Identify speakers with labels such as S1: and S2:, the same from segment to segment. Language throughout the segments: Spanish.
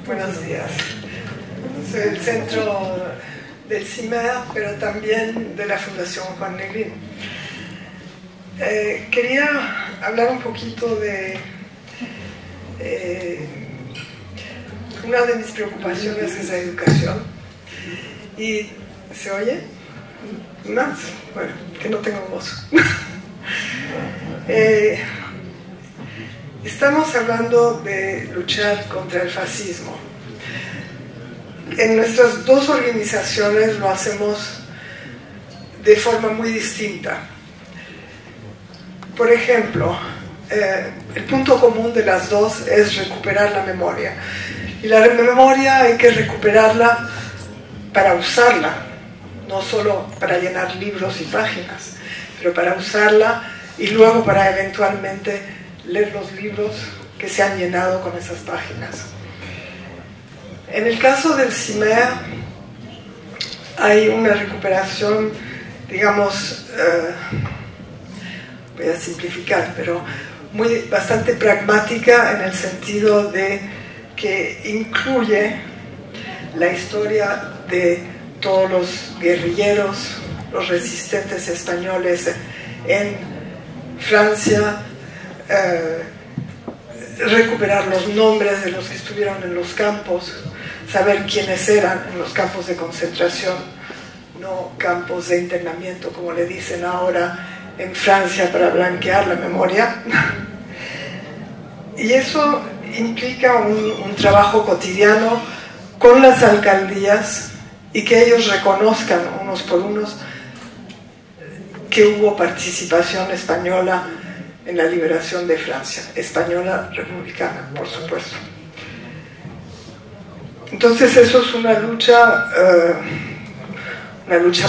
S1: Buenos días. Soy del centro del CIMER, pero también de la Fundación Juan Negrín. Quería hablar un poquito de una de mis preocupaciones, es la educación. ¿Y se oye? ¿Más? Bueno, que no tengo voz. Estamos hablando de luchar contra el fascismo. En nuestras dos organizaciones lo hacemos de forma muy distinta. Por ejemplo, el punto común de las dos es recuperar la memoria. Y la memoria hay que recuperarla para usarla, no solo para llenar libros y páginas, pero para usarla y luego para eventualmente leer los libros que se han llenado con esas páginas. En el caso del CIMER hay una recuperación, digamos, voy a simplificar, pero bastante pragmática, en el sentido de que incluye la historia de todos los guerrilleros, los resistentes españoles en Francia, recuperar los nombres de los que estuvieron en los campos, saber quiénes eran en los campos de concentración, no campos de internamiento como le dicen ahora en Francia para blanquear la memoria. Y eso implica un trabajo cotidiano con las alcaldías y que ellos reconozcan unos por unos que hubo participación española en la liberación de Francia, española republicana, por supuesto. Entonces eso es una lucha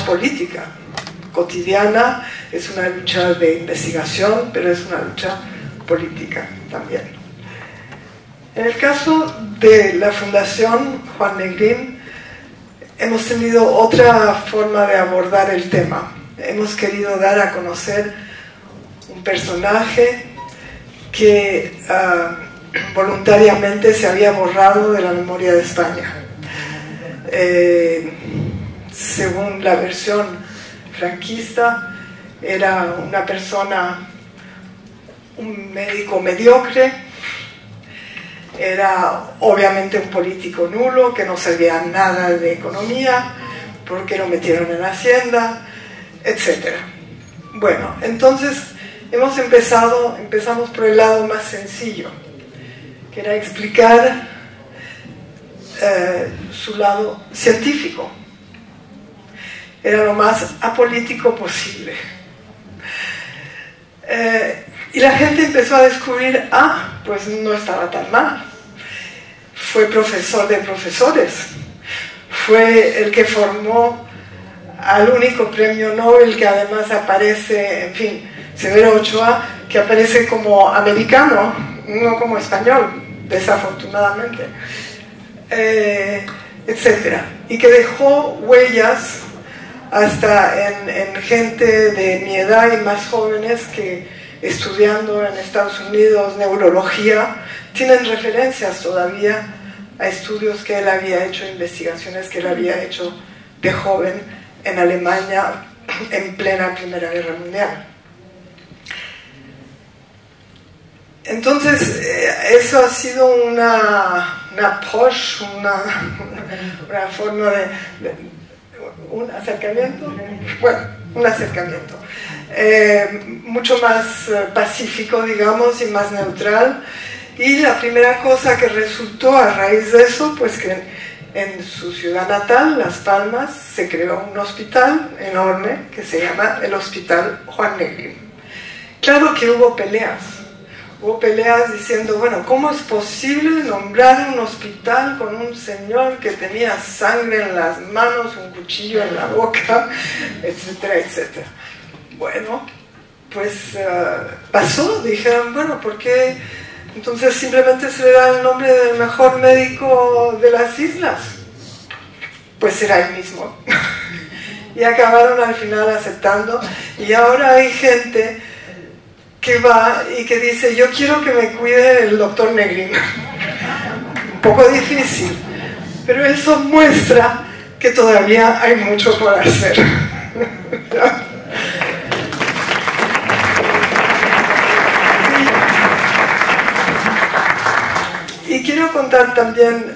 S1: política, cotidiana, es una lucha de investigación, pero es una lucha política también. En el caso de la Fundación Juan Negrín, hemos tenido otra forma de abordar el tema. Hemos querido dar a conocer un personaje que voluntariamente se había borrado de la memoria de España. Según la versión franquista, era una persona, un médico mediocre, era obviamente un político nulo que no sabía nada de economía, porque lo metieron en la Hacienda, etc. Bueno, entonces empezamos por el lado más sencillo, que era explicar su lado científico. Era lo más apolítico posible. Y la gente empezó a descubrir, pues no estaba tan mal. Fue profesor de profesores. Fue el que formó al único premio Nobel que además aparece, en fin, Severo Ochoa, que aparece como americano, no como español, desafortunadamente, etc. Y que dejó huellas hasta en gente de mi edad y más jóvenes que, estudiando en Estados Unidos neurología, tienen referencias todavía a estudios que él había hecho, investigaciones que él había hecho de joven en Alemania en plena Primera Guerra Mundial. Entonces, eso ha sido una approach, una forma de un acercamiento, bueno, un acercamiento mucho más pacífico, digamos, y más neutral. Y la primera cosa que resultó a raíz de eso, pues que en su ciudad natal, Las Palmas, se creó un hospital enorme que se llama el Hospital Juan Negrín. Claro que hubo peleas diciendo, bueno, ¿cómo es posible nombrar un hospital con un señor que tenía sangre en las manos, un cuchillo en la boca, etcétera, etcétera? Bueno, pues pasó, dijeron, bueno, ¿por qué entonces simplemente se le da el nombre del mejor médico de las islas? Pues será el mismo. Y acabaron al final aceptando, y ahora hay gente que va y que dice, yo quiero que me cuide el doctor Negrín. un poco difícil, pero eso muestra que todavía hay mucho por hacer. Y quiero contar también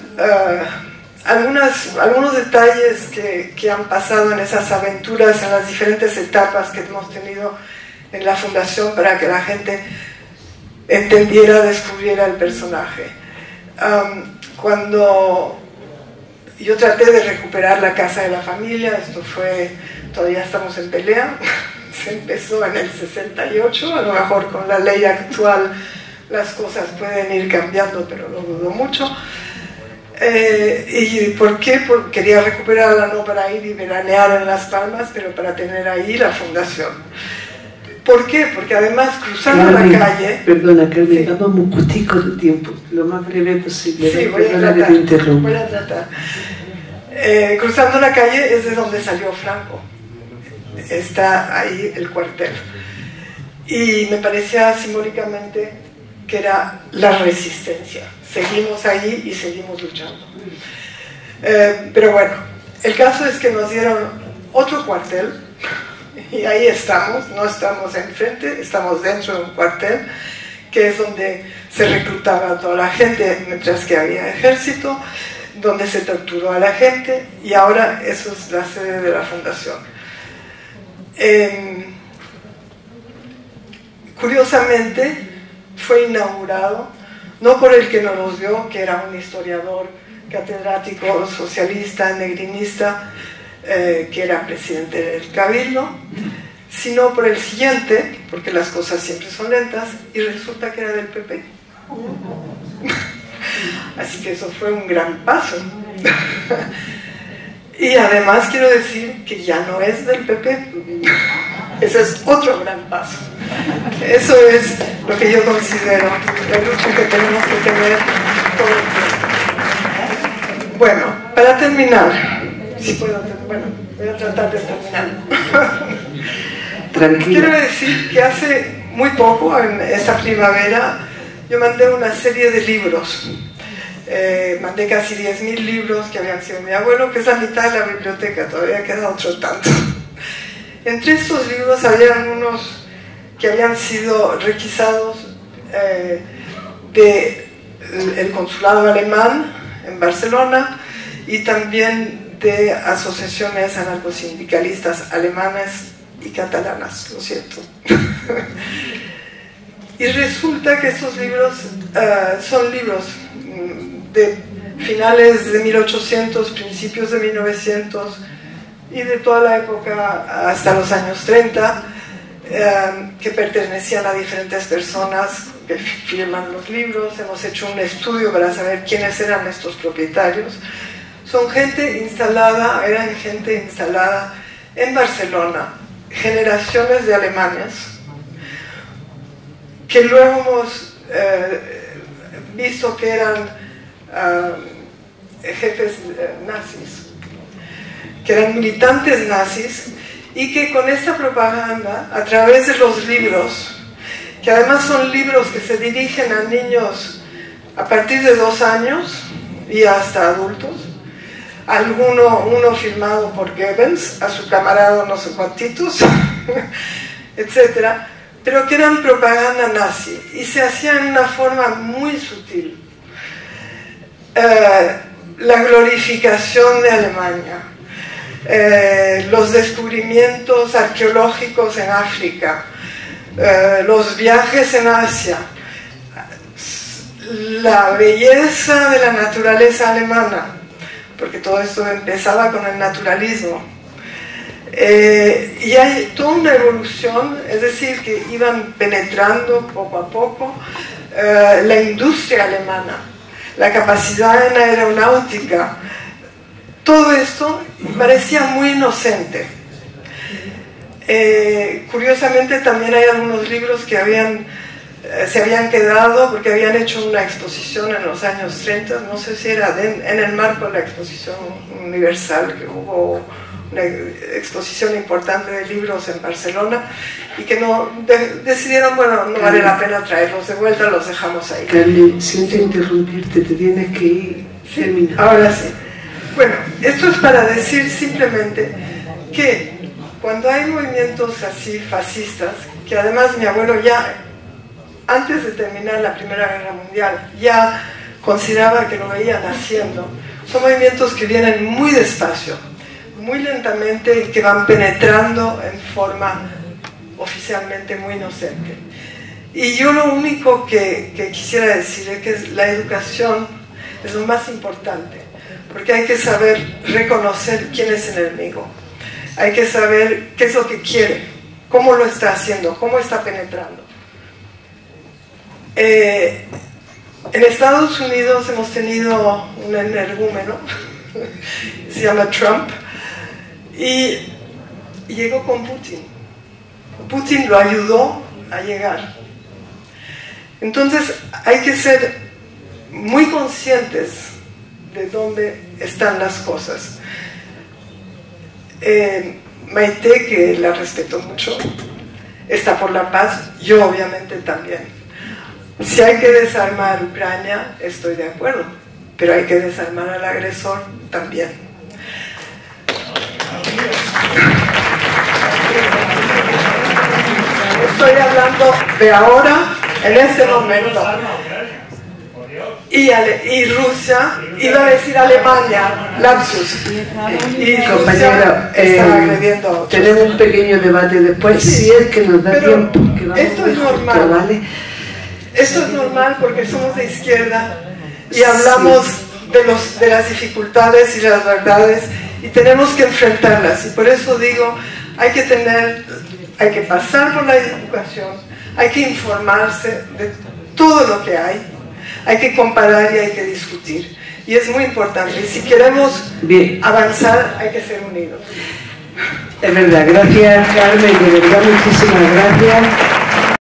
S1: algunos detalles que han pasado en esas aventuras, en las diferentes etapas que hemos tenido en la fundación para que la gente entendiera, descubriera el personaje. Cuando yo traté de recuperar la casa de la familia, esto fue, todavía estamos en pelea, se empezó en el 68, a lo mejor con la ley actual las cosas pueden ir cambiando, pero lo dudo mucho. ¿Y por qué? Porque quería recuperarla no para ir y veranear en Las Palmas, pero para tener ahí la fundación. ¿Por qué? Porque además cruzando
S2: Carmen,
S1: la calle...
S2: Perdona, Carmen, sí. Vamos muy cortico de tiempo, lo más breve posible.
S1: Sí, voy a tratar. Cruzando la calle es de donde salió Franco. Está ahí el cuartel. Y me parecía simbólicamente que era la resistencia. Seguimos ahí y seguimos luchando. Pero bueno, el caso es que nos dieron otro cuartel y ahí estamos, no estamos enfrente, estamos dentro de un cuartel que es donde se reclutaba a toda la gente mientras que había ejército, donde se torturó a la gente, y ahora eso es la sede de la fundación. Curiosamente fue inaugurado no por el que nos los dio, que era un historiador catedrático socialista, negrinista, que era presidente del Cabildo, sino por el siguiente, porque las cosas siempre son lentas, y resulta que era del PP. Así que eso fue un gran paso. Y además quiero decir que ya no es del PP. Ese es otro gran paso. Eso es lo que yo considero la lucha que tenemos que tener todo el tiempo. Bueno, para terminar, si puedo, bueno, voy a tratar de terminar.
S2: Tranquila.
S1: Quiero decir que hace muy poco, en esa primavera, yo mandé una serie de libros. Mandé casi 10.000 libros que habían sido mi abuelo, que es la mitad de la biblioteca, todavía queda otro tanto. Entre estos libros había unos que habían sido requisados del consulado alemán en Barcelona y también de asociaciones anarcosindicalistas alemanas y catalanas, lo siento. Y resulta que estos libros son libros de finales de 1800, principios de 1900 y de toda la época hasta los años 30, que pertenecían a diferentes personas que firman los libros. Hemos hecho un estudio para saber quiénes eran estos propietarios. Son gente instalada, eran gente instalada en Barcelona, generaciones de alemanes, que luego hemos visto que eran jefes nazis, que eran militantes nazis, y que con esta propaganda, a través de los libros, que además son libros que se dirigen a niños a partir de 2 años y hasta adultos, uno firmado por Goebbels, a su camarada no sé cuantitos, etcétera, pero que eran propaganda nazi, y se hacía en una forma muy sutil. La glorificación de Alemania, los descubrimientos arqueológicos en África, los viajes en Asia, la belleza de la naturaleza alemana, porque todo esto empezaba con el naturalismo. Y hay toda una evolución, es decir, que iban penetrando poco a poco la industria alemana, la capacidad en aeronáutica. Todo esto parecía muy inocente. Curiosamente también hay algunos libros que se habían quedado porque habían hecho una exposición en los años 30, no sé si era en el marco de la exposición universal que hubo una exposición importante de libros en Barcelona, y que decidieron, bueno, no vale la pena traerlos de vuelta, los dejamos ahí.
S2: Carmen, siento interrumpirte, te tienes que ir.
S1: Sí, ahora sí. Bueno, esto es para decir simplemente que cuando hay movimientos así fascistas, que además mi abuelo ya, antes de terminar la Primera Guerra Mundial, ya consideraba que lo veían haciendo, son movimientos que vienen muy despacio, muy lentamente, y que van penetrando en forma oficialmente muy inocente. Y yo lo único que quisiera decir es que la educación es lo más importante, porque hay que saber reconocer quién es el enemigo, hay que saber qué es lo que quiere, cómo lo está haciendo, cómo está penetrando. En Estados Unidos hemos tenido un energúmeno, se llama Trump, y llegó con Putin. Putin lo ayudó a llegar. Entonces hay que ser muy conscientes de dónde están las cosas. Maite, que la respeto mucho, está por la paz, yo obviamente también. Si hay que desarmar Ucrania, estoy de acuerdo, pero hay que desarmar al agresor también. Estoy hablando de ahora, en este momento. Y Rusia, iba a decir Alemania, lapsus. Y
S2: compañera,
S1: está agrediendo a otros.
S2: tenemos un pequeño debate después, sí, si es que nos da tiempo. Que vamos
S1: esto es normal. ¿Vale? Esto es normal porque somos de izquierda y hablamos de las dificultades y las verdades, y tenemos que enfrentarlas. Y por eso digo, hay que pasar por la educación, hay que informarse de todo lo que hay que comparar y hay que discutir. Y es muy importante. Y si queremos avanzar, hay que ser unidos.
S2: Es verdad. Gracias, Carmen, de verdad, muchísimas gracias.